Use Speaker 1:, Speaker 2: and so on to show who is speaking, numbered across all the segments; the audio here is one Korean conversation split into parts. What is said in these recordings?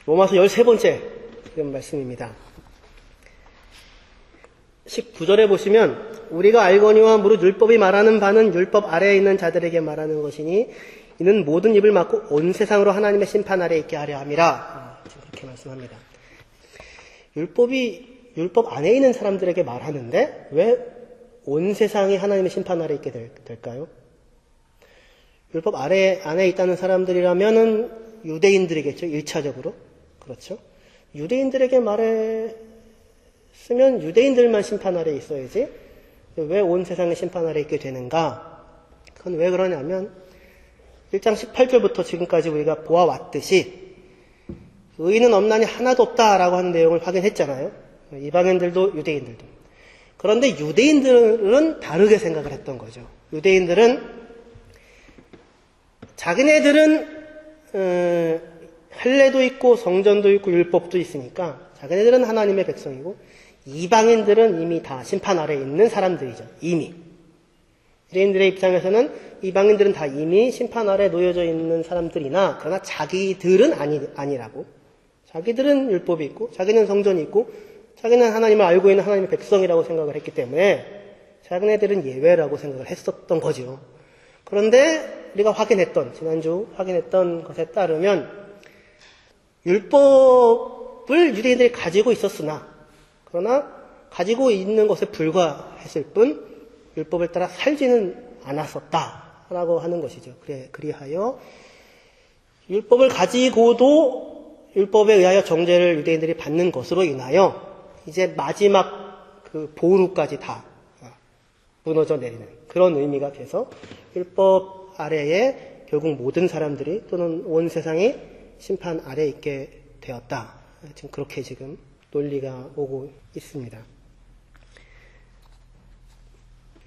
Speaker 1: 로마서 13번째 지금 말씀입니다. 19절에 보시면 우리가 알거니와 무릇 율법이 말하는 바는 율법 아래에 있는 자들에게 말하는 것이니 이는 모든 입을 막고 온 세상으로 하나님의 심판 아래에 있게 하려 함이라. 지금 그렇게 말씀합니다. 율법이 율법 안에 있는 사람들에게 말하는데 왜 온 세상이 하나님의 심판 아래에 있게 될까요? 율법 안에 있다는 사람들이라면은 유대인들이겠죠. 1차적으로. 그렇죠. 유대인들에게 말했으면 유대인들만 심판 아래에 있어야지 왜 온 세상의 심판 아래에 있게 되는가? 그건 왜 그러냐면 1장 18절부터 지금까지 우리가 보아왔듯이 의인은 없나니 하나도 없다라고 하는 내용을 확인했잖아요. 이방인들도 유대인들도. 그런데 유대인들은 다르게 생각을 했던 거죠. 유대인들은 자기네들은 할례도 있고 성전도 있고 율법도 있으니까 자기네들은 하나님의 백성이고 이방인들은 이미 다 심판 아래에 있는 사람들이죠. 이미. 유대인들의 입장에서는 이방인들은 다 이미 심판 아래에 놓여져 있는 사람들이나 그러나 자기들은 아니라고. 자기들은 율법이 있고 자기는 성전이 있고 자기는 하나님을 알고 있는 하나님의 백성이라고 생각을 했기 때문에 자기네들은 예외라고 생각을 했었던 거죠. 그런데 우리가 지난주 확인했던 것에 따르면 율법을 유대인들이 가지고 있었으나 그러나 가지고 있는 것에 불과했을 뿐 율법을 따라 살지는 않았었다라고 하는 것이죠. 그리하여 율법을 가지고도 율법에 의하여 정죄를 유대인들이 받는 것으로 인하여 이제 마지막 그 보루까지 다 무너져 내리는 그런 의미가 돼서 율법 아래에 결국 모든 사람들이 또는 온 세상이 심판 아래에 있게 되었다. 지금 그렇게 지금 논리가 오고 있습니다.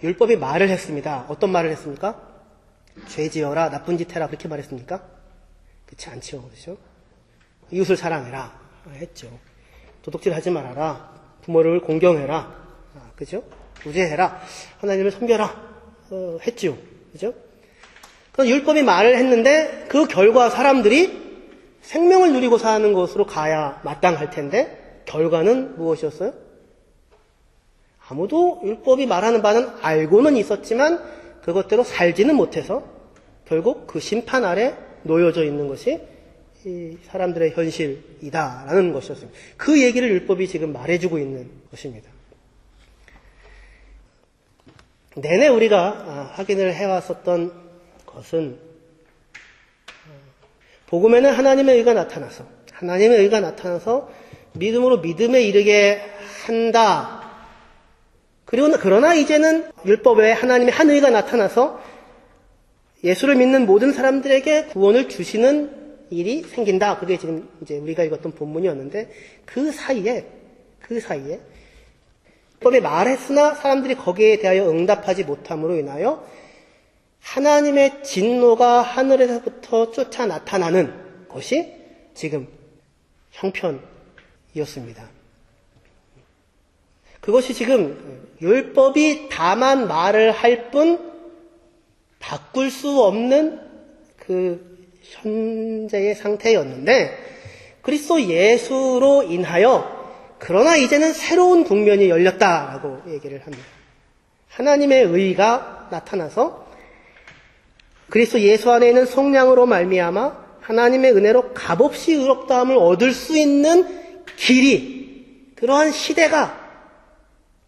Speaker 1: 율법이 말을 했습니다. 어떤 말을 했습니까? 죄 지어라, 나쁜 짓 해라 그렇게 말했습니까? 그렇지 않죠. 그렇죠? 이웃을 사랑해라 했죠. 도둑질 하지 말아라. 부모를 공경해라. 그죠? 우제해라. 하나님을 섬겨라. 했죠. 그죠? 그럼 율법이 말을 했는데 그 결과 사람들이 생명을 누리고 사는 것으로 가야 마땅할 텐데 결과는 무엇이었어요? 아무도 율법이 말하는 바는 알고는 있었지만 그것대로 살지는 못해서 결국 그 심판 아래 놓여져 있는 것이 이 사람들의 현실이다라는 것이었습니다. 그 얘기를 율법이 지금 말해주고 있는 것입니다. 내내 우리가 확인을 해왔었던 것은 복음에는 하나님의 의가 나타나서 믿음으로 믿음에 이르게 한다. 그러나 이제는 율법 외에 하나님의 한 의가 나타나서 예수를 믿는 모든 사람들에게 구원을 주시는 일이 생긴다. 그게 지금 이제 우리가 읽었던 본문이었는데 그 사이에 율법에 말했으나 사람들이 거기에 대하여 응답하지 못함으로 인하여 하나님의 진노가 하늘에서부터 쫓아 나타나는 것이 지금 형편이었습니다. 그것이 지금 율법이 다만 말을 할 뿐 바꿀 수 없는 그 현재의 상태였는데 그리스도 예수로 인하여 그러나 이제는 새로운 국면이 열렸다라고 얘기를 합니다. 하나님의 의가 나타나서 그리스도 예수 안에 있는 성령으로 말미암아 하나님의 은혜로 값없이 의롭다함을 얻을 수 있는 길이 그러한 시대가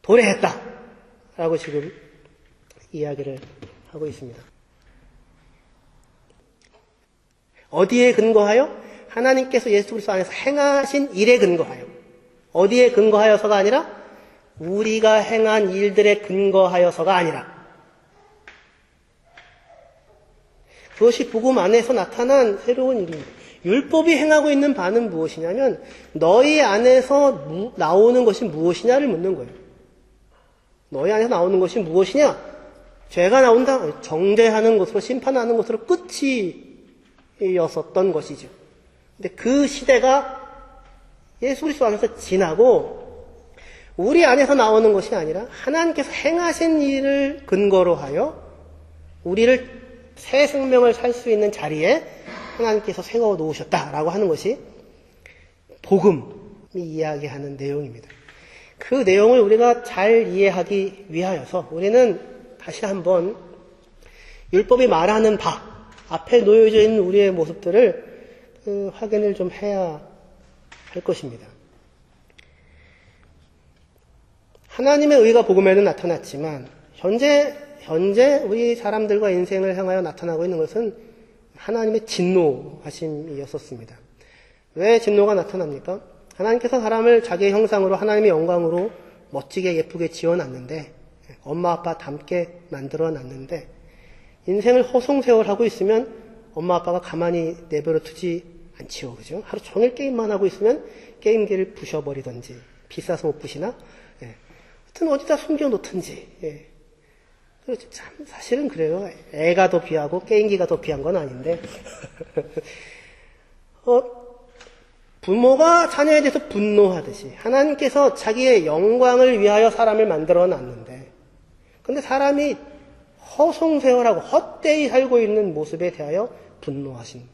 Speaker 1: 도래했다라고 지금 이야기를 하고 있습니다. 어디에 근거하여? 하나님께서 예수 그리스도 안에서 행하신 일에 근거하여. 어디에 근거하여서가 아니라 우리가 행한 일들에 근거하여서가 아니라 그것이 복음 안에서 나타난 새로운 일입니다. 율법이 행하고 있는 바는 무엇이냐면 너희 안에서 나오는 것이 무엇이냐를 묻는 거예요. 너희 안에서 나오는 것이 무엇이냐? 죄가 나온다. 정죄하는 것으로 심판하는 것으로 끝이었었던 것이죠. 근데 그 시대가 예수 그리스도 안에서 지나고 우리 안에서 나오는 것이 아니라 하나님께서 행하신 일을 근거로 하여 우리를 새 생명을 살 수 있는 자리에 하나님께서 세워 놓으셨다라고 하는 것이 복음이 이야기하는 내용입니다. 그 내용을 우리가 잘 이해하기 위하여서 우리는 다시 한번 율법이 말하는 바 앞에 놓여져 있는 우리의 모습들을 확인을 좀 해야 할 것입니다. 하나님의 의가 복음에는 나타났지만 현재 우리 사람들과 인생을 향하여 나타나고 있는 것은 하나님의 진노하심이었었습니다. 왜 진노가 나타납니까? 하나님께서 사람을 자기의 형상으로 하나님의 영광으로 멋지게 예쁘게 지어놨는데 엄마 아빠 닮게 만들어놨는데 인생을 허송세월하고 있으면 엄마 아빠가 가만히 내버려 두지 않지요. 그죠? 하루 종일 게임만 하고 있으면 게임기를 부셔버리든지 비싸서 못 부시나? 예. 하여튼 어디다 숨겨놓든지. 예. 참 사실은 그래요. 애가 더 귀하고 게임기가 더 귀한 건 아닌데 부모가 자녀에 대해서 분노하듯이 하나님께서 자기의 영광을 위하여 사람을 만들어 놨는데 근데 사람이 허송세월하고 헛되이 살고 있는 모습에 대하여 분노하십니다.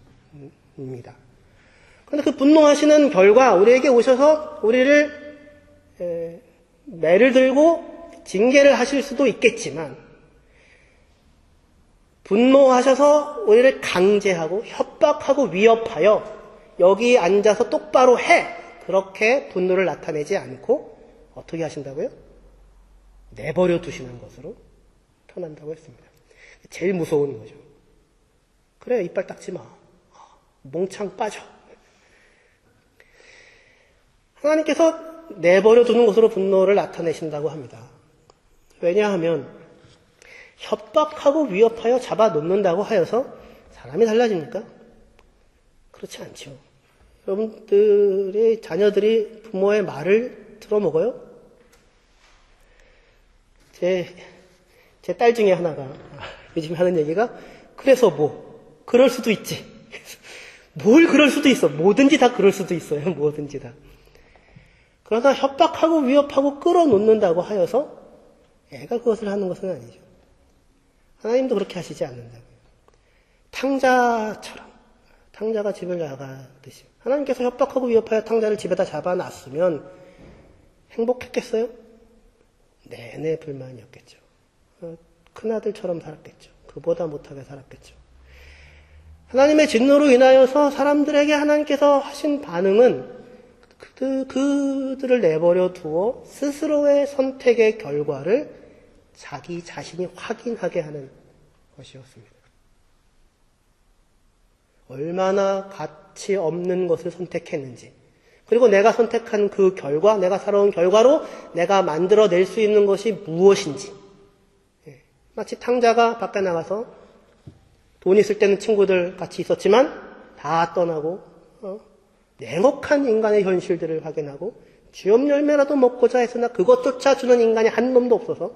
Speaker 1: 그런데 그 분노하시는 결과 우리에게 오셔서 우리를 매를 들고 징계를 하실 수도 있겠지만 분노하셔서 우리를 강제하고 협박하고 위협하여 여기 앉아서 똑바로 해! 그렇게 분노를 나타내지 않고 어떻게 하신다고요? 내버려 두시는 것으로 표현한다고 했습니다. 제일 무서운 거죠. 그래, 이빨 닦지 마. 몽창 빠져. 하나님께서 내버려 두는 것으로 분노를 나타내신다고 합니다. 왜냐하면 협박하고 위협하여 잡아놓는다고 하여서 사람이 달라집니까? 그렇지 않죠. 여러분들의 자녀들이 부모의 말을 들어먹어요? 제 딸 중에 하나가 요즘 하는 얘기가 그래서 뭐 그럴 수도 있지. 뭘 그럴 수도 있어. 뭐든지 다 그럴 수도 있어요. 뭐든지 다. 그러나 협박하고 위협하고 끌어놓는다고 하여서 애가 그것을 하는 것은 아니죠. 하나님도 그렇게 하시지 않는다고요. 탕자처럼 탕자가 집을 나가듯이 하나님께서 협박하고 위협하여 탕자를 집에다 잡아놨으면 행복했겠어요? 내내 불만이었겠죠. 큰아들처럼 살았겠죠. 그보다 못하게 살았겠죠. 하나님의 진노로 인하여서 사람들에게 하나님께서 하신 반응은 그들을 내버려 두어 스스로의 선택의 결과를 자기 자신이 확인하게 하는 것이었습니다. 얼마나 가치 없는 것을 선택했는지, 그리고 내가 선택한 그 결과, 내가 살아온 결과로 내가 만들어낼 수 있는 것이 무엇인지. 마치 탕자가 밖에 나가서 돈 있을 때는 친구들 같이 있었지만 다 떠나고 냉혹한 인간의 현실들을 확인하고 쥐업 열매라도 먹고자 했으나 그것조차 주는 인간이 한 놈도 없어서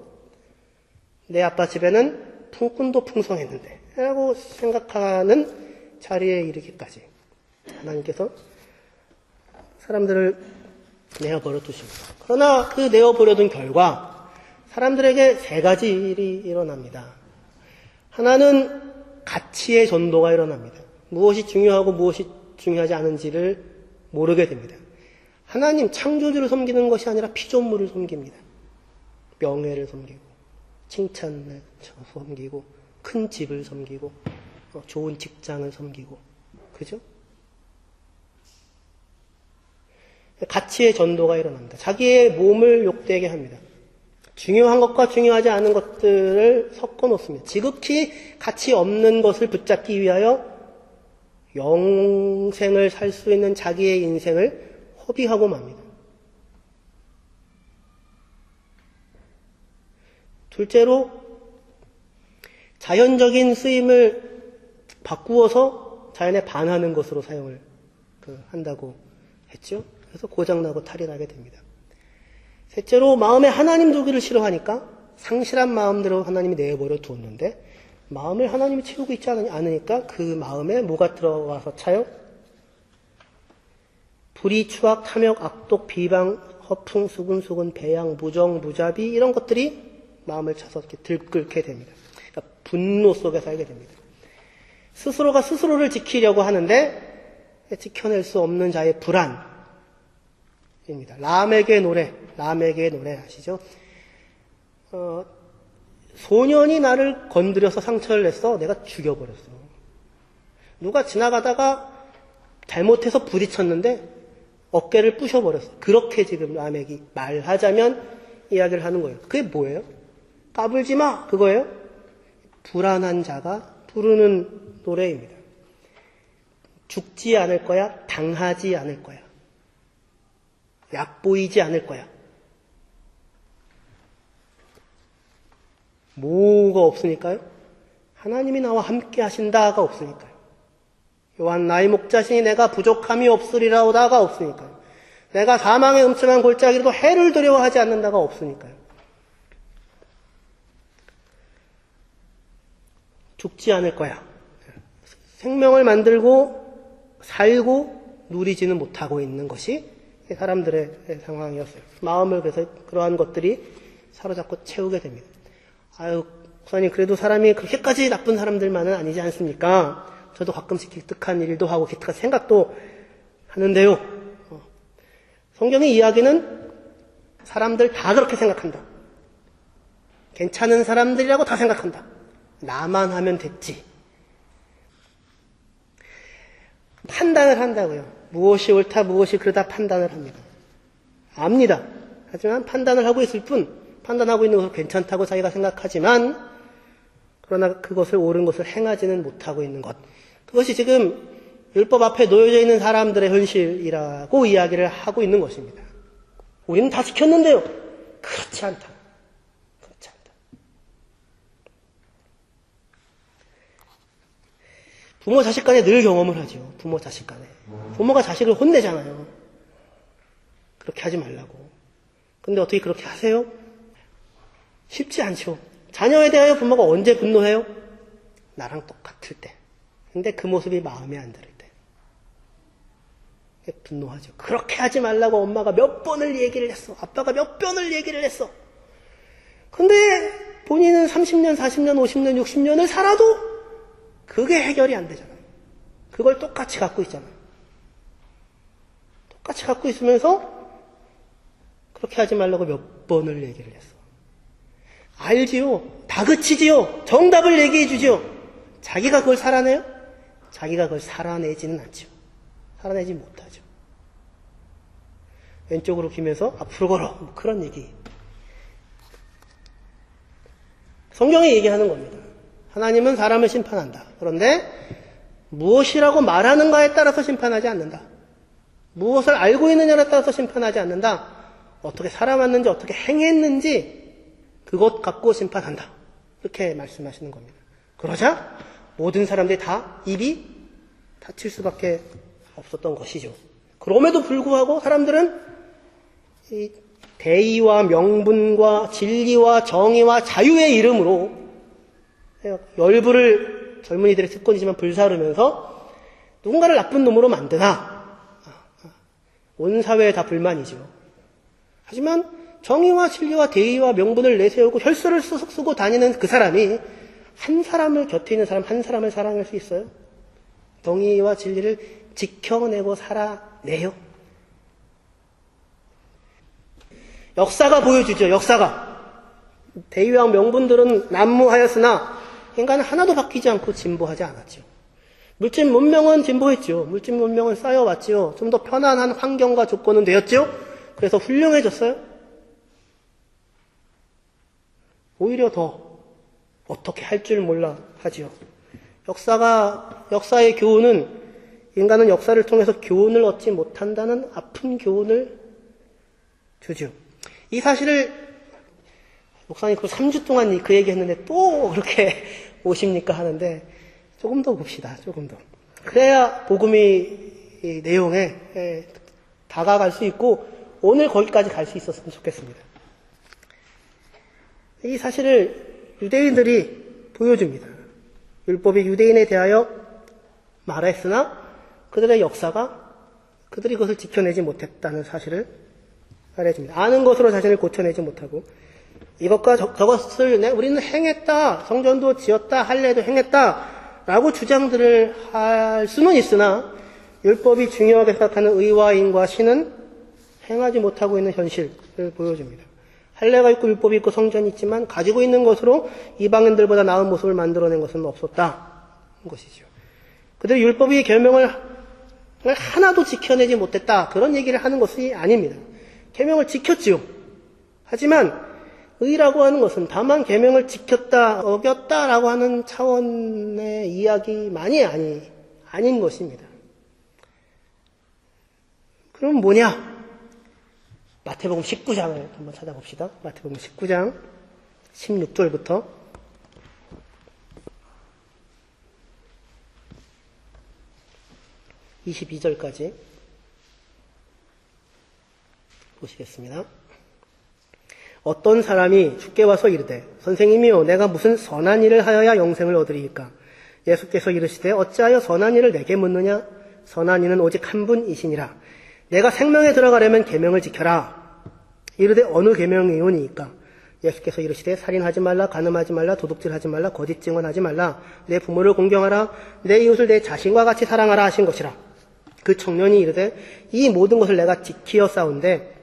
Speaker 1: 내 아빠 집에는 품꾼도 풍성했는데 라고 생각하는 자리에 이르기까지 하나님께서 사람들을 내어버려 두십니다. 그러나 그 내어버려둔 결과 사람들에게 세 가지 일이 일어납니다. 하나는 가치의 전도가 일어납니다. 무엇이 중요하고 무엇이 중요하지 않은지를 모르게 됩니다. 하나님 창조주를 섬기는 것이 아니라 피조물을 섬깁니다. 명예를 섬기고 칭찬을 섬기고 큰 집을 섬기고 좋은 직장을 섬기고 그죠? 가치의 전도가 일어납니다. 자기의 몸을 욕되게 합니다. 중요한 것과 중요하지 않은 것들을 섞어 놓습니다. 지극히 가치 없는 것을 붙잡기 위하여 영생을 살 수 있는 자기의 인생을 허비하고 맙니다. 둘째로 자연적인 쓰임을 바꾸어서 자연에 반하는 것으로 사용을 한다고 했죠. 그래서 고장나고 탈이 나게 됩니다. 셋째로 마음에 하나님 두기를 싫어하니까 상실한 마음대로 하나님이 내버려 두었는데 마음을 하나님이 채우고 있지 않으니까 그 마음에 뭐가 들어와서 차요? 불의, 추악, 탐욕, 악독, 비방, 허풍, 수근수근, 배양, 무정, 무자비 이런 것들이 마음을 차서 이렇게 들끓게 됩니다. 그러니까 분노 속에 살게 됩니다. 스스로가 스스로를 지키려고 하는데 지켜낼 수 없는 자의 불안, 입니다. 라멕의 노래 아시죠? 소년이 나를 건드려서 상처를 냈어. 내가 죽여버렸어. 누가 지나가다가 잘못해서 부딪혔는데 어깨를 부셔버렸어. 그렇게 지금 라멕이 말하자면 이야기를 하는 거예요. 그게 뭐예요? 까불지 마! 그거예요? 불안한 자가 부르는 노래입니다. 죽지 않을 거야. 당하지 않을 거야. 약보이지 않을 거야. 뭐가 없으니까요? 하나님이 나와 함께 하신다가 없으니까요. 요한 나의 목자신이 내가 부족함이 없으리라오다가 없으니까요. 내가 사망의 음침한 골짜기로도 해를 두려워하지 않는다가 없으니까요. 죽지 않을 거야. 생명을 만들고 살고 누리지는 못하고 있는 것이 사람들의 상황이었어요. 마음을 그래서 그러한 것들이 사로잡고 채우게 됩니다. 아유, 목사님 그래도 사람이 그렇게까지 나쁜 사람들만은 아니지 않습니까? 저도 가끔씩 기특한 일도 하고 기특한 생각도 하는데요. 성경의 이야기는 사람들 다 그렇게 생각한다. 괜찮은 사람들이라고 다 생각한다. 나만 하면 됐지. 판단을 한다고요. 무엇이 옳다, 무엇이 그르다 판단을 합니다. 압니다. 하지만 판단을 하고 있을 뿐, 판단하고 있는 것을 괜찮다고 자기가 생각하지만, 그러나 그것을 옳은 것을 행하지는 못하고 있는 것. 그것이 지금 율법 앞에 놓여져 있는 사람들의 현실이라고 이야기를 하고 있는 것입니다. 우리는 다 지켰는데요. 그렇지 않다. 그렇지 않다. 부모 자식 간에 늘 경험을 하죠. 부모 자식 간에. 부모가 자식을 혼내잖아요. 그렇게 하지 말라고. 근데 어떻게 그렇게 하세요? 쉽지 않죠. 자녀에 대하여 부모가 언제 분노해요? 나랑 똑같을 때. 근데 그 모습이 마음에 안 들을 때. 분노하죠. 그렇게 하지 말라고 엄마가 몇 번을 얘기를 했어. 아빠가 몇 번을 얘기를 했어. 근데 본인은 30년, 40년, 50년, 60년을 살아도 그게 해결이 안 되잖아요. 그걸 똑같이 갖고 있잖아요. 똑같이 갖고 있으면서 그렇게 하지 말라고 몇 번을 얘기를 했어. 알지요. 다그치지요. 정답을 얘기해 주지요. 자기가 그걸 살아내요? 자기가 그걸 살아내지는 않죠. 살아내지 못하죠. 왼쪽으로 기면서 앞으로 걸어. 뭐 그런 얘기. 성경이 얘기하는 겁니다. 하나님은 사람을 심판한다. 그런데 무엇이라고 말하는가에 따라서 심판하지 않는다. 무엇을 알고 있느냐에 따라서 심판하지 않는다. 어떻게 살아왔는지 어떻게 행했는지 그것 갖고 심판한다. 이렇게 말씀하시는 겁니다. 그러자 모든 사람들이 다 입이 닫힐 수밖에 없었던 것이죠. 그럼에도 불구하고 사람들은 이 대의와 명분과 진리와 정의와 자유의 이름으로 열불을 젊은이들의 습관이지만 불사르면서 누군가를 나쁜 놈으로 만드나. 온 사회에 다 불만이죠. 하지만 정의와 진리와 대의와 명분을 내세우고 혈서를 쓰고 다니는 그 사람이 한 사람을 곁에 있는 사람 한 사람을 사랑할 수 있어요? 정의와 진리를 지켜내고 살아내요. 역사가 보여주죠. 역사가. 대의와 명분들은 난무하였으나 인간은 하나도 바뀌지 않고 진보하지 않았죠. 물질 문명은 진보했죠. 물질 문명은 쌓여왔죠. 좀 더 편안한 환경과 조건은 되었죠. 그래서 훌륭해졌어요. 오히려 더 어떻게 할 줄 몰라 하지요. 역사의 교훈은 인간은 역사를 통해서 교훈을 얻지 못한다는 아픈 교훈을 주죠. 이 사실을 목사님 그 3주 동안 그 얘기 했는데 또 그렇게 오십니까 하는데 조금 더 봅시다. 조금 더. 그래야 복음이 이 내용에 다가갈 수 있고 오늘 거기까지 갈 수 있었으면 좋겠습니다. 이 사실을 유대인들이 보여줍니다. 율법이 유대인에 대하여 말했으나 그들의 역사가 그들이 그것을 지켜내지 못했다는 사실을 말해줍니다. 아는 것으로 자신을 고쳐내지 못하고 이것과 저것을 우리는 행했다, 성전도 지었다, 할례도 행했다 라고 주장들을 할 수는 있으나 율법이 중요하게 생각하는 의와인과 신은 행하지 못하고 있는 현실을 보여줍니다. 할례가 있고 율법이 있고 성전이 있지만 가지고 있는 것으로 이방인들보다 나은 모습을 만들어낸 것은 없었다. 것이죠. 그들이 율법의 계명을 하나도 지켜내지 못했다. 그런 얘기를 하는 것이 아닙니다. 계명을 지켰지요. 하지만 의라고 하는 것은 다만 계명을 지켰다, 어겼다라고 하는 차원의 이야기만이 아닌 것입니다. 그럼 뭐냐? 마태복음 19장을 한번 찾아봅시다. 마태복음 19장 16절부터 22절까지 보시겠습니다. 어떤 사람이 주께 와서 이르되 선생님이요 내가 무슨 선한 일을 하여야 영생을 얻으리이까? 예수께서 이르시되 어찌하여 선한 일을 내게 묻느냐? 선한 이는 오직 한 분이시니라. 내가 생명에 들어가려면 계명을 지켜라. 이르되 어느 계명이오니이까? 예수께서 이르시되 살인하지 말라, 간음하지 말라, 도둑질하지 말라, 거짓 증언하지 말라, 내 부모를 공경하라, 내 이웃을 내 자신과 같이 사랑하라 하신 것이라. 그 청년이 이르되 이 모든 것을 내가 지키어 싸운데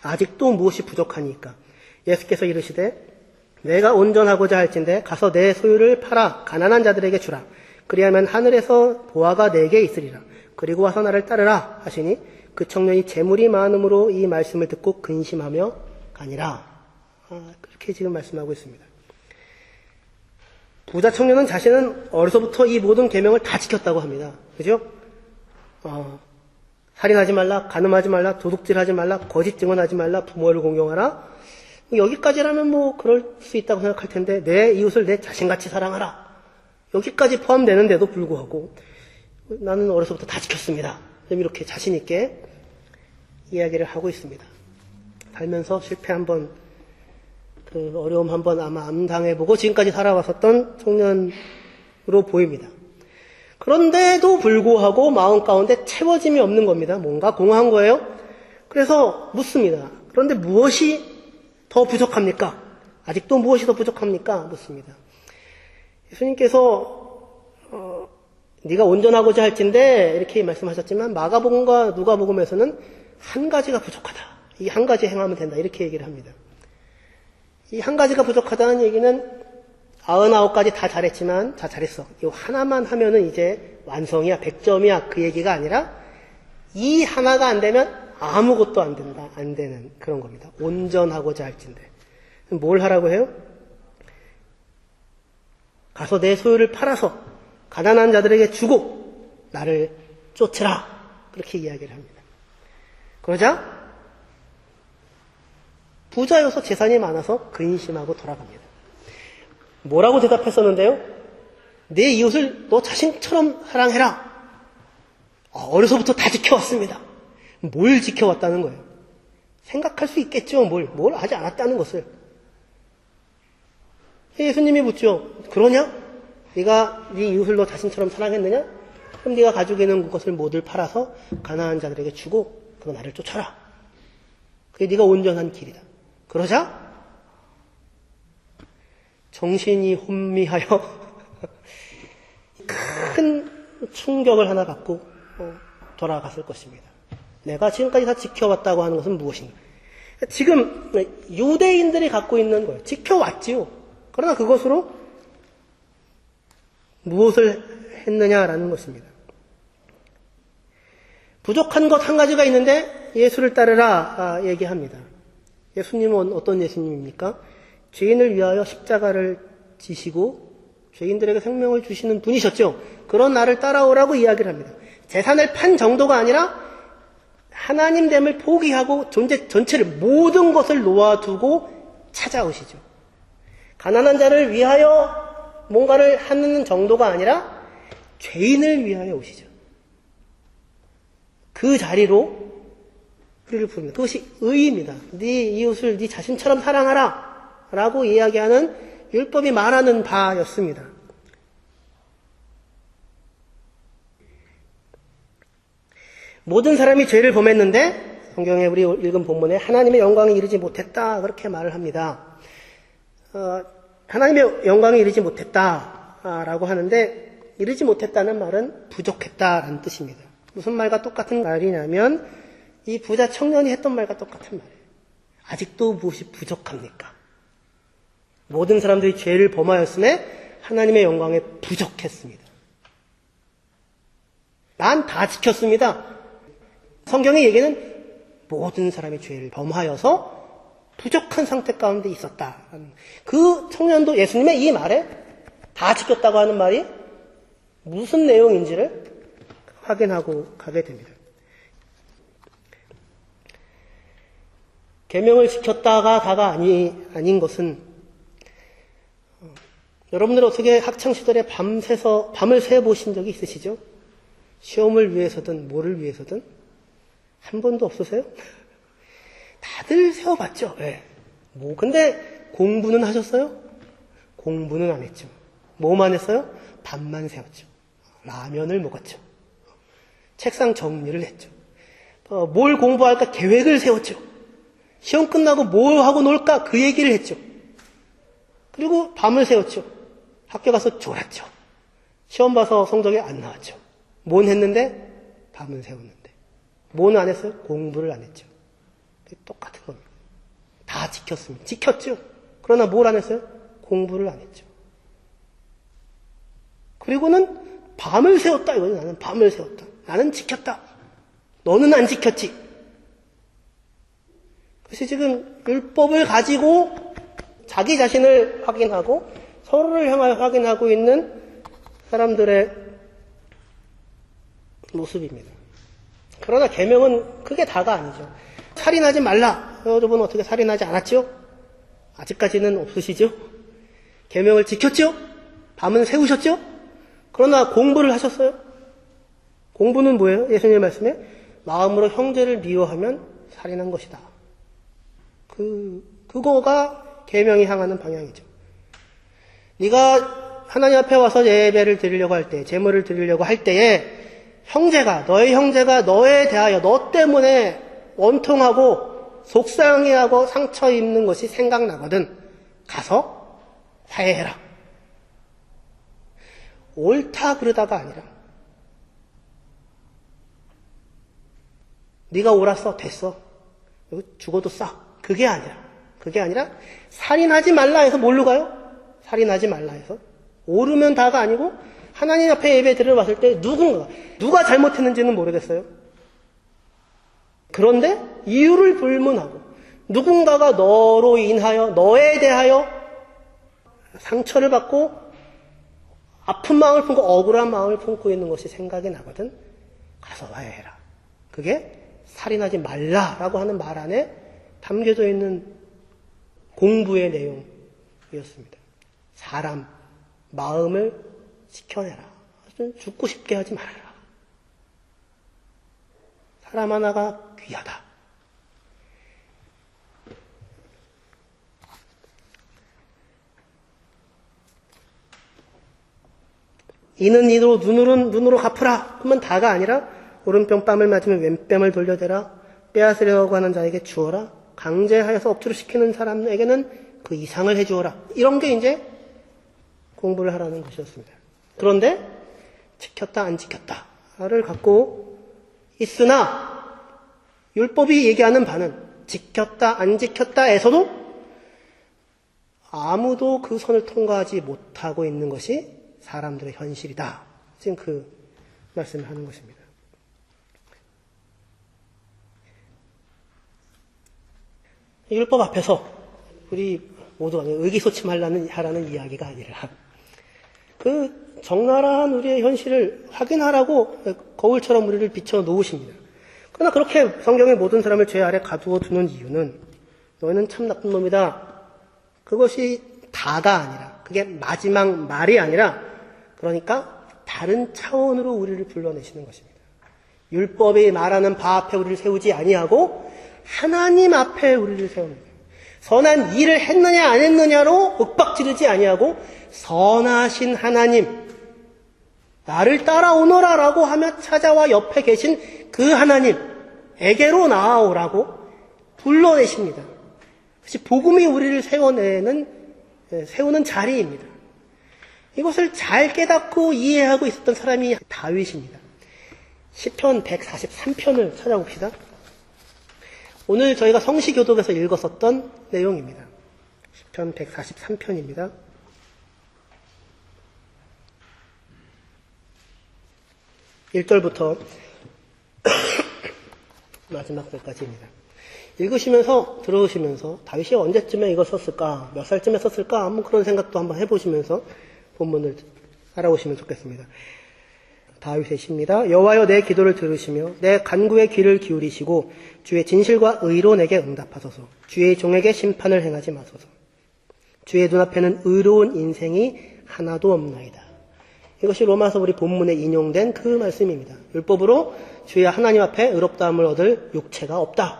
Speaker 1: 아직도 무엇이 부족하니까? 예수께서 이르시되 내가 온전하고자 할진대 가서 내 소유를 팔아 가난한 자들에게 주라. 그리하면 하늘에서 보화가 내게 있으리라. 그리고 와서 나를 따르라 하시니 그 청년이 재물이 많음으로 이 말씀을 듣고 근심하며 가니라. 그렇게 지금 말씀하고 있습니다. 부자 청년은 자신은 어려서부터 이 모든 계명을 다 지켰다고 합니다. 그죠? 살인하지 말라, 간음하지 말라, 도둑질하지 말라, 거짓 증언하지 말라, 부모를 공경하라. 여기까지라면 뭐 그럴 수 있다고 생각할 텐데 내 이웃을 내 자신같이 사랑하라. 여기까지 포함되는데도 불구하고 나는 어려서부터 다 지켰습니다. 이렇게 자신 있게 이야기를 하고 있습니다. 살면서 실패 한번, 그 어려움 한번 아마 암당해보고 지금까지 살아왔었던 청년으로 보입니다. 그런데도 불구하고 마음 가운데 채워짐이 없는 겁니다. 뭔가 공허한 거예요. 그래서 묻습니다. 그런데 무엇이 더 부족합니까? 아직도 무엇이 더 부족합니까? 묻습니다. 예수님께서 네가 온전하고자 할진대 이렇게 말씀하셨지만 마가복음과 누가복음에서는 한 가지가 부족하다. 이 한 가지 행하면 된다. 이렇게 얘기를 합니다. 이 한 가지가 부족하다는 얘기는 99가지 다 잘했지만 다 잘했어. 이 하나만 하면은 이제 완성이야. 100점이야. 그 얘기가 아니라 이 하나가 안 되면 아무것도 안 된다. 안 되는 그런 겁니다. 온전하고자 할진대. 뭘 하라고 해요? 가서 내 소유를 팔아서 가난한 자들에게 주고 나를 쫓으라. 그렇게 이야기를 합니다. 그러자 부자여서 재산이 많아서 근심하고 돌아갑니다. 뭐라고 대답했었는데요? 내 이웃을 너 자신처럼 사랑해라. 어려서부터 다 지켜왔습니다. 뭘 지켜왔다는 거예요? 생각할 수 있겠죠. 뭘 하지 않았다는 것을. 예수님이 묻죠. 그러냐? 네가 네 이웃을 너 자신처럼 사랑했느냐? 그럼 네가 가지고 있는 것을 모두 팔아서 가난한 자들에게 주고 그거 나를 쫓아라. 그게 네가 온전한 길이다. 그러자 정신이 혼미하여 큰 충격을 하나 받고 돌아갔을 것입니다. 내가 지금까지 다 지켜왔다고 하는 것은 무엇인가? 지금 유대인들이 갖고 있는 걸 지켜왔지요. 그러나 그것으로 무엇을 했느냐라는 것입니다. 부족한 것 한 가지가 있는데 예수를 따르라 얘기합니다. 예수님은 어떤 예수님입니까? 죄인을 위하여 십자가를 지시고 죄인들에게 생명을 주시는 분이셨죠. 그런 나를 따라오라고 이야기를 합니다. 재산을 판 정도가 아니라 하나님됨을 포기하고 존재 전체를 모든 것을 놓아두고 찾아오시죠. 가난한 자를 위하여 뭔가를 하는 정도가 아니라 죄인을 위하여 오시죠. 그 자리로 우리를 부릅니다. 그것이 의입니다. 네 이웃을 네 자신처럼 사랑하라 라고 이야기하는 율법이 말하는 바였습니다. 모든 사람이 죄를 범했는데 성경에 우리 읽은 본문에 하나님의 영광에 이르지 못했다 그렇게 말을 합니다. 하나님의 영광에 이르지 못했다라고 하는데 이르지 못했다는 말은 부족했다라는 뜻입니다. 무슨 말과 똑같은 말이냐면 이 부자 청년이 했던 말과 똑같은 말이에요. 아직도 무엇이 부족합니까? 모든 사람들이 죄를 범하였음에 하나님의 영광에 부족했습니다. 난 다 지켰습니다. 성경의 얘기는 모든 사람이 죄를 범하여서 부족한 상태 가운데 있었다. 그 청년도 예수님의 이 말에 다 지켰다고 하는 말이 무슨 내용인지를 확인하고 가게 됩니다. 계명을 지켰다가 다가 아닌 것은 여러분들 어떻게 학창시절에 밤을 새보신 적이 있으시죠? 시험을 위해서든 뭐를 위해서든 한 번도 없으세요? 다들 세워봤죠. 네. 근데 공부는 하셨어요? 공부는 안 했죠. 뭐만 했어요? 밥만 세웠죠. 라면을 먹었죠. 책상 정리를 했죠. 뭘 공부할까 계획을 세웠죠. 시험 끝나고 뭘 하고 놀까 그 얘기를 했죠. 그리고 밤을 새웠죠. 학교 가서 졸았죠. 시험 봐서 성적이 안 나왔죠. 뭔 했는데? 밤을 새웠는데. 뭐는 안 했어요? 공부를 안 했죠. 똑같은 겁니다. 다 지켰습니다. 지켰죠. 그러나 뭘 안 했어요? 공부를 안 했죠. 그리고는 밤을 새웠다. 이거죠. 나는 밤을 새웠다. 나는 지켰다. 너는 안 지켰지. 그래서 지금 율법을 가지고 자기 자신을 확인하고 서로를 향하여 확인하고 있는 사람들의 모습입니다. 그러나 계명은 그게 다가 아니죠. 살인하지 말라. 여러분 어떻게 살인하지 않았죠? 아직까지는 없으시죠? 계명을 지켰죠? 밤은 새우셨죠? 그러나 공부를 하셨어요? 공부는 뭐예요? 예수님의 말씀에 마음으로 형제를 미워하면 살인한 것이다. 그거가 계명이 향하는 방향이죠. 네가 하나님 앞에 와서 예배를 드리려고 할 때, 제물을 드리려고 할 때에 너의 형제가 너에 대하여 너 때문에 원통하고 속상해하고 상처 입는 것이 생각나거든. 가서 화해해라. 옳다 그러다가 아니라 네가 옳았어 됐어 죽어도 싸 그게 아니라 살인하지 말라 해서 뭘로 가요? 살인하지 말라 해서 옳으면 다가 아니고 하나님 앞에 예배 드려봤을 때 누가 잘못했는지는 모르겠어요. 그런데 이유를 불문하고 누군가가 너로 인하여 너에 대하여 상처를 받고 아픈 마음을 품고 억울한 마음을 품고 있는 것이 생각이 나거든. 가서 화해해라. 그게 살인하지 말라라고 하는 말 안에 담겨져 있는 공부의 내용이었습니다. 사람 마음을 지켜내라. 죽고 싶게 하지 말아라. 사람 하나가 귀하다. 이는 이로 눈으로 갚으라. 그러면 다가 아니라 오른뺨 뺨을 맞으면 왼뺨을 돌려대라. 빼앗으려고 하는 자에게 주어라. 강제하여서 억지로 시키는 사람에게는 그 이상을 해주어라. 이런 게 이제 공부를 하라는 것이었습니다. 그런데 지켰다 안 지켰다를 갖고 있으나 율법이 얘기하는 바는 지켰다 안 지켰다에서도 아무도 그 선을 통과하지 못하고 있는 것이 사람들의 현실이다. 지금 그 말씀을 하는 것입니다. 율법 앞에서 우리 모두가 의기소침하라는 이야기가 아니라 그 적나라한 우리의 현실을 확인하라고 거울처럼 우리를 비춰 놓으십니다. 그러나 그렇게 성경의 모든 사람을 죄 아래 가두어 두는 이유는 너희는 참 나쁜 놈이다. 그것이 다가 아니라 그게 마지막 말이 아니라 그러니까 다른 차원으로 우리를 불러내시는 것입니다. 율법이 말하는 바 앞에 우리를 세우지 아니하고 하나님 앞에 우리를 세웁니다. 선한 일을 했느냐 안 했느냐로 윽박지르지 아니하고 선하신 하나님 나를 따라오너라 라고 하며 찾아와 옆에 계신 그 하나님에게로 나아오라고 불러내십니다. 그것이 복음이 우리를 세우는 자리입니다. 이것을 잘 깨닫고 이해하고 있었던 사람이 다윗입니다. 시편 143편을 찾아봅시다. 오늘 저희가 성시교독에서 읽었었던 내용입니다. 시편 143편입니다. 1절부터 마지막 절까지입니다. 읽으시면서 들어오시면서 다윗이 언제쯤에 이걸 썼을까, 몇 살쯤에 썼을까, 한번 그런 생각도 한번 해보시면서 본문을 알아보시면 좋겠습니다. 다윗의 시입니다. 여호와여 내 기도를 들으시며 내 간구의 귀를 기울이시고 주의 진실과 의로 내게 응답하소서. 주의 종에게 심판을 행하지 마소서. 주의 눈앞에는 의로운 인생이 하나도 없나이다. 이것이 로마서 우리 본문에 인용된 그 말씀입니다. 율법으로 주의 하나님 앞에 의롭다함을 얻을 육체가 없다.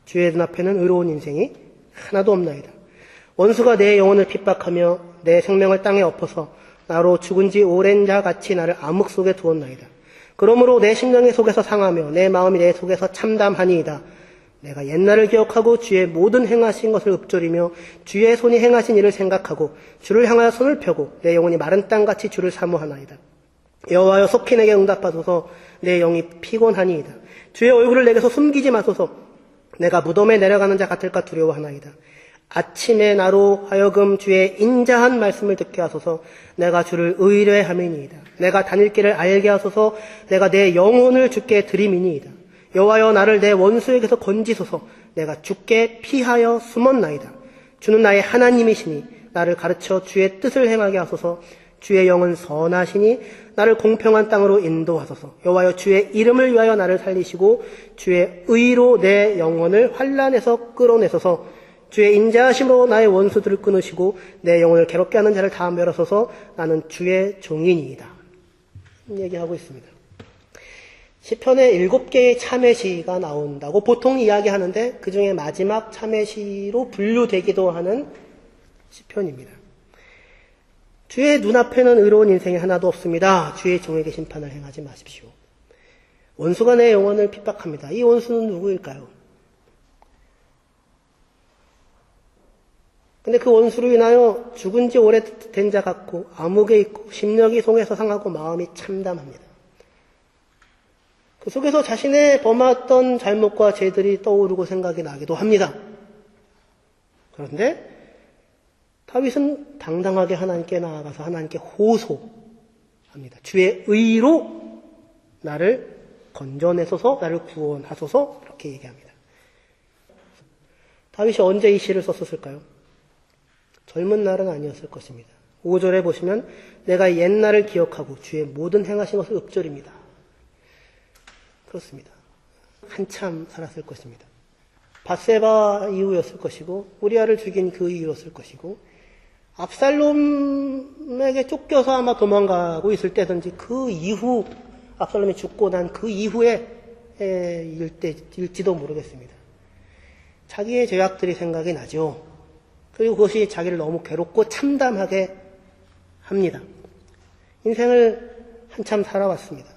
Speaker 1: 주의 눈앞에는 의로운 인생이 하나도 없나이다. 원수가 내 영혼을 핍박하며 내 생명을 땅에 엎어서 나로 죽은 지 오랜 자 같이 나를 암흑 속에 두었나이다. 그러므로 내 심령의 속에서 상하며 내 마음이 내 속에서 참담하니이다. 내가 옛날을 기억하고 주의 모든 행하신 것을 읊조리며 주의 손이 행하신 일을 생각하고 주를 향하여 손을 펴고 내 영혼이 마른 땅같이 주를 사모하나이다. 여호와여 속히 내게 응답하소서. 내 영이 피곤하니이다. 주의 얼굴을 내게서 숨기지 마소서. 내가 무덤에 내려가는 자 같을까 두려워하나이다. 아침에 나로 하여금 주의 인자한 말씀을 듣게 하소서. 내가 주를 의뢰함이니이다. 내가 다닐 길을 알게 하소서. 내가 내 영혼을 주께 드림이니이다. 여호와여 나를 내 원수에게서 건지소서. 내가 주께 피하여 숨었나이다. 주는 나의 하나님이시니 나를 가르쳐 주의 뜻을 행하게 하소서. 주의 영은 선하시니 나를 공평한 땅으로 인도하소서. 여호와여 주의 이름을 위하여 나를 살리시고 주의 의로 내 영혼을 환난에서 끌어내소서. 주의 인자하심으로 나의 원수들을 끊으시고 내 영혼을 괴롭게 하는 자를 다 멸하소서. 나는 주의 종이니이다. 얘기하고 있습니다. 시편에 7개의 참회시가 나온다고 보통 이야기하는데 그 중에 마지막 참회시로 분류되기도 하는 시편입니다. 주의 눈앞에는 의로운 인생이 하나도 없습니다. 주의 종에게 심판을 행하지 마십시오. 원수가 내 영혼을 핍박합니다. 이 원수는 누구일까요? 근데 그 원수로 인하여 죽은 지 오래된 자 같고 암흑에 있고 심령이 속에서 상하고 마음이 참담합니다. 그 속에서 자신의 범했던 잘못과 죄들이 떠오르고 생각이 나기도 합니다. 그런데 다윗은 당당하게 하나님께 나아가서 하나님께 호소합니다. 주의 의로 나를 건져내소서, 나를 구원하소서, 이렇게 얘기합니다. 다윗이 언제 이 시를 썼었을까요? 젊은 날은 아니었을 것입니다. 5절에 보시면 내가 옛날을 기억하고 주의 모든 행하신 것을 읊조립니다. 그렇습니다. 한참 살았을 것입니다. 밧세바 이후였을 것이고 우리아를 죽인 그 이후였을 것이고 압살롬에게 쫓겨서 아마 도망가고 있을 때든지 그 이후 압살롬이 죽고 난 그 이후에 일지도 모르겠습니다. 자기의 죄악들이 생각이 나죠. 그리고 그것이 자기를 너무 괴롭고 참담하게 합니다. 인생을 한참 살아왔습니다.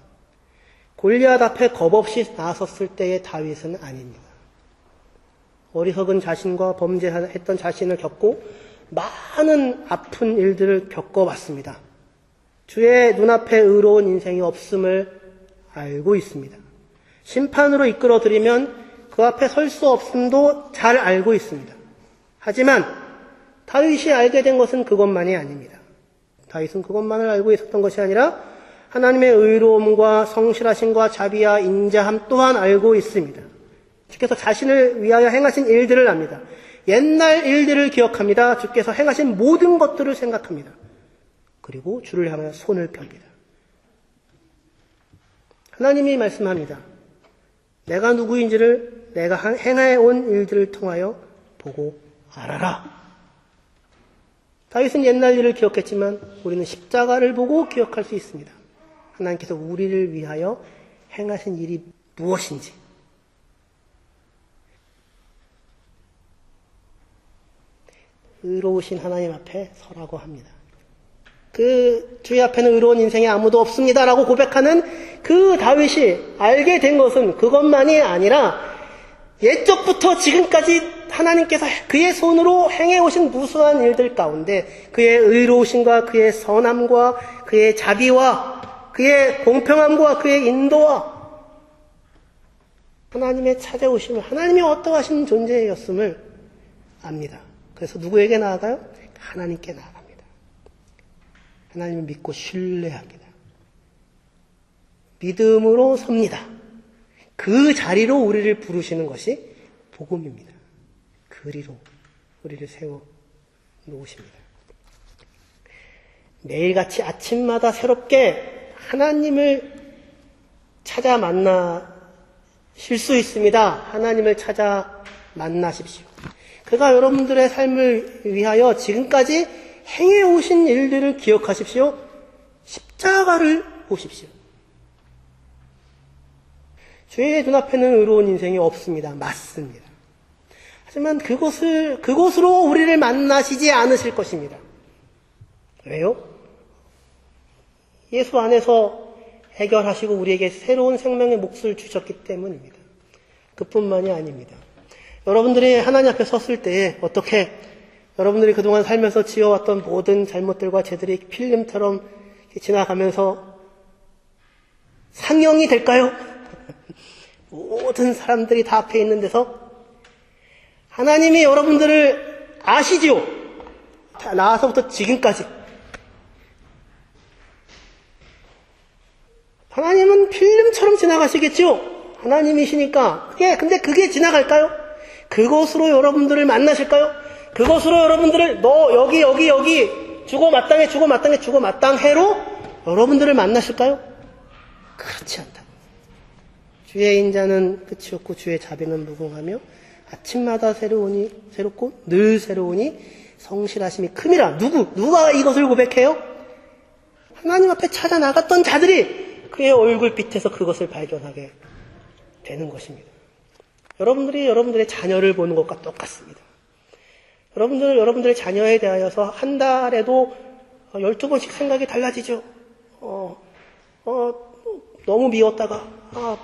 Speaker 1: 골리앗 앞에 겁없이 나섰을 때의 다윗은 아닙니다. 어리석은 자신과 범죄했던 자신을 겪고 많은 아픈 일들을 겪어왔습니다. 주의 눈앞에 의로운 인생이 없음을 알고 있습니다. 심판으로 이끌어들이면 그 앞에 설 수 없음도 잘 알고 있습니다. 하지만 다윗이 알게 된 것은 그것만이 아닙니다. 다윗은 그것만을 알고 있었던 것이 아니라 하나님의 의로움과 성실하심과 자비와 인자함 또한 알고 있습니다. 주께서 자신을 위하여 행하신 일들을 압니다. 옛날 일들을 기억합니다. 주께서 행하신 모든 것들을 생각합니다. 그리고 주를 향하여 손을 펴니다. 하나님이 말씀합니다. 내가 누구인지를 내가 행해온 일들을 통하여 보고 알아라. 다윗은 옛날 일을 기억했지만 우리는 십자가를 보고 기억할 수 있습니다. 하나님께서 우리를 위하여 행하신 일이 무엇인지. 의로우신 하나님 앞에 서라고 합니다. 그 주의 앞에는 의로운 인생이 아무도 없습니다라고 고백하는 그 다윗이 알게 된 것은 그것만이 아니라 옛적부터 지금까지 하나님께서 그의 손으로 행해오신 무수한 일들 가운데 그의 의로우심과 그의 선함과 그의 자비와 그의 공평함과 그의 인도와 하나님의 찾아오심을, 하나님이 어떠하신 존재였음을 압니다. 그래서 누구에게 나아가요? 하나님께 나아갑니다. 하나님을 믿고 신뢰합니다. 믿음으로 섭니다. 그 자리로 우리를 부르시는 것이 복음입니다. 그리로 우리를 세워 놓으십니다. 매일같이 아침마다 새롭게 하나님을 찾아 만나실 수 있습니다. 하나님을 찾아 만나십시오. 그가 여러분들의 삶을 위하여 지금까지 행해오신 일들을 기억하십시오. 십자가를 보십시오. 주의 눈앞에는 의로운 인생이 없습니다. 맞습니다. 하지만 그곳으로 우리를 만나시지 않으실 것입니다. 왜요? 예수 안에서 해결하시고 우리에게 새로운 생명의 몫을 주셨기 때문입니다. 그뿐만이 아닙니다. 여러분들이 하나님 앞에 섰을 때에 어떻게 여러분들이 그동안 살면서 지어왔던 모든 잘못들과 죄들이 필름처럼 지나가면서 상영이 될까요? 모든 사람들이 다 앞에 있는 데서 하나님이 여러분들을 아시지요? 나와서부터 지금까지. 하나님은 필름처럼 지나가시겠죠? 하나님이시니까. 근데 그게 지나갈까요? 그곳으로 여러분들을 만나실까요? 그곳으로 여러분들을 너 여기 주고 마땅해로 여러분들을 만나실까요? 그렇지 않다. 주의 인자는 끝이 없고 주의 자비는 무궁하며 아침마다 새롭고 늘 새로우니 성실하심이 큼이라. 누가 이것을 고백해요? 하나님 앞에 찾아 나갔던 자들이 그의 얼굴빛에서 그것을 발견하게 되는 것입니다. 여러분들이 여러분들의 자녀를 보는 것과 똑같습니다. 여러분들의 자녀에 대하여서 한 달에도 12번씩 생각이 달라지죠. 너무 미웠다가,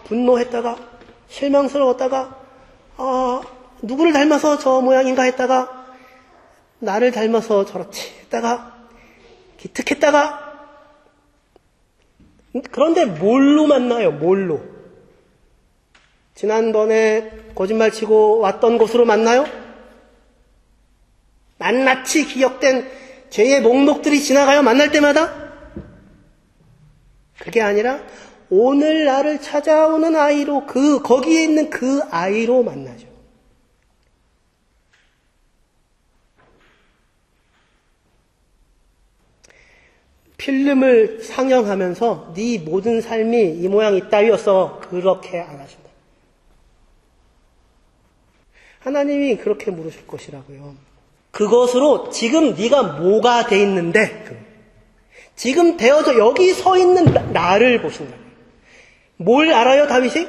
Speaker 1: 분노했다가, 실망스러웠다가, 누구를 닮아서 저 모양인가 했다가, 나를 닮아서 저렇지 했다가, 기특했다가, 그런데 뭘로 만나요? 뭘로? 지난번에 거짓말 치고 왔던 곳으로 만나요? 낱낱이 기억된 죄의 목록들이 지나가요? 만날 때마다? 그게 아니라 오늘 나를 찾아오는 아이로 거기에 있는 그 아이로 만나죠. 필름을 상영하면서 네 모든 삶이 이 모양 이따위였어. 그렇게 안 하신다. 하나님이 그렇게 물으실 것이라고요. 그것으로 지금 네가 뭐가 돼 있는데 지금 되어져 여기 서 있는 나를 보신다고요. 뭘 알아요, 다윗이?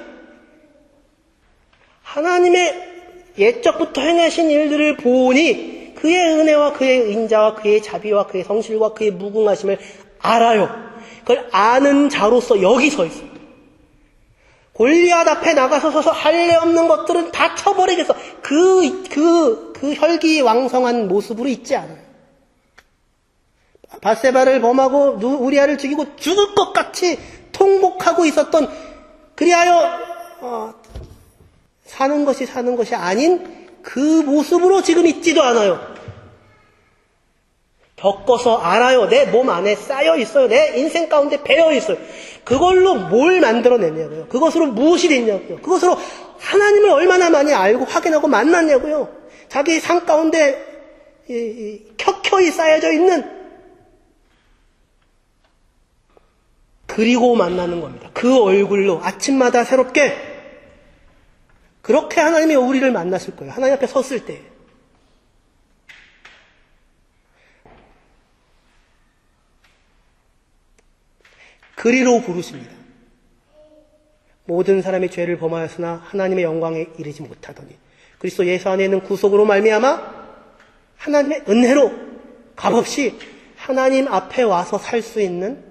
Speaker 1: 하나님의 옛적부터 행하신 일들을 보니 그의 은혜와 그의 인자와 그의 자비와 그의 성실과 그의 무궁하심을 알아요. 그걸 아는 자로서 여기 서 있어요. 골리앗 앞에 나가서 서서 할례 없는 것들은 다 쳐버리겠어. 그 혈기왕성한 모습으로 있지 않아요. 밧세바를 범하고 우리아를 죽이고 죽을 것 같이 통곡하고 있었던, 그리하여 사는 것이 아닌 그 모습으로 지금 있지도 않아요. 겪어서 알아요. 내 몸 안에 쌓여 있어요. 내 인생 가운데 배어 있어요. 그걸로 뭘 만들어내냐고요. 그것으로 무엇이 됐냐고요. 그것으로 하나님을 얼마나 많이 알고 확인하고 만났냐고요. 자기 삶 가운데 켜켜이 쌓여져 있는, 그리고 만나는 겁니다. 그 얼굴로 아침마다 새롭게. 그렇게 하나님이 우리를 만났을 거예요. 하나님 앞에 섰을 때. 그리로 부르십니다. 모든 사람이 죄를 범하였으나 하나님의 영광에 이르지 못하더니 그리스도 예수 안에 있는 구속으로 말미암아 하나님의 은혜로 값없이 하나님 앞에 와서 살 수 있는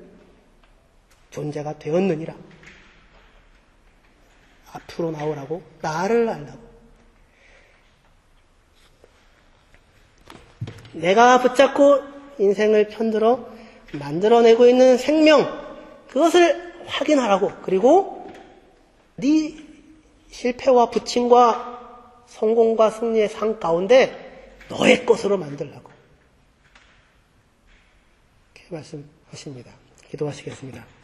Speaker 1: 존재가 되었느니라. 앞으로 나오라고, 나를 알라고. 내가 붙잡고 인생을 편들어 만들어내고 있는 생명, 그것을 확인하라고. 그리고 네 실패와 부침과 성공과 승리의 상 가운데 너의 것으로 만들라고 이렇게 말씀하십니다. 기도하시겠습니다.